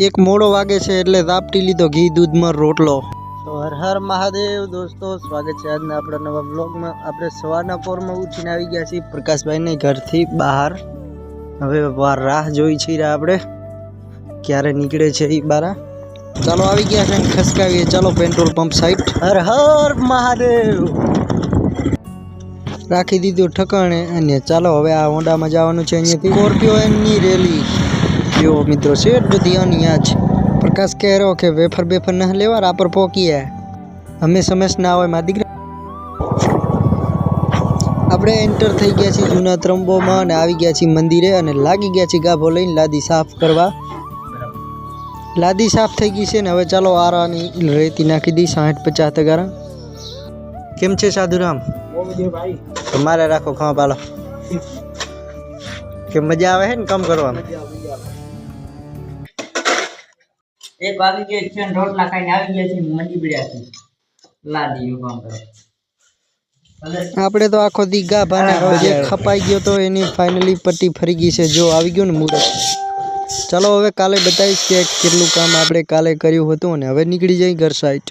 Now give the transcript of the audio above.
એક મોડો વાગે છે એટલે રાપટી લીધો ઘી દૂધમાં રોટલો। તો હર હર મહાદેવ દોસ્તો, સ્વાગત છે આજના આપણા નવા બ્લોગમાં। આપણે સવારના પોરમાં ઉઠીને આવી ગયા છીએ પ્રકાશભાઈને ઘરથી બહાર। હવે રાહ જોઈ છીએ આપણે ક્યારે નીકળે છે એ બારા। ચાલો આવી ગયા છે, ખસકાવીએ। ચાલો petrol pump side. Har Har Mahadev રાખી દીધું ઠકાણે અને ચાલો હવે આ હોન્ડામાં જવાનું છે। અહીંયાથી સ્કોર્પિયો એની રેલી જો મિત્રો શેઠ બધી અહીંયા જ। પ્રકાશ કહે રહ્યો કે વેફર બેફર ન લેવા, રાપર પોકીએ અમે સમસ ના હોય મારા દીકરા। આપણે એન્ટર થઈ ગયા છીએ જૂના ત્રંબોમાં અને આવી ગયા છીએ મંદિરે અને લાગી ગયા છીએ ગાભો લઈને લાદી સાફ કરવા। લાદી સાફ થઈ ગઈ છે ને હવે ચાલો આરાની રેતી નાખી દી 60-50 તગારા। કેમ છે સાધુરામ? તમારે રાખો ખાવા પાલો કે મજા આવે છે ને કામ કરવામાં। એક વાગી ગયો છે, રોટલા ખાઈને આવી ગયા છે મંડી પડ્યા છે લાદી કામ કરો। આપણે તો આખો દી ગાભાને જે ખપાઈ ગયો તો એની ફાઇનલી પટ્ટી ફરી ગઈ છે। જો આવી ગયું ને મુહૂર્ત। ચાલો હવે કાલે બતાવીશ કે કેટલું કામ આપણે કાલે કર્યું હતું અને હવે નીકળી જાય ઘર સાઈડ।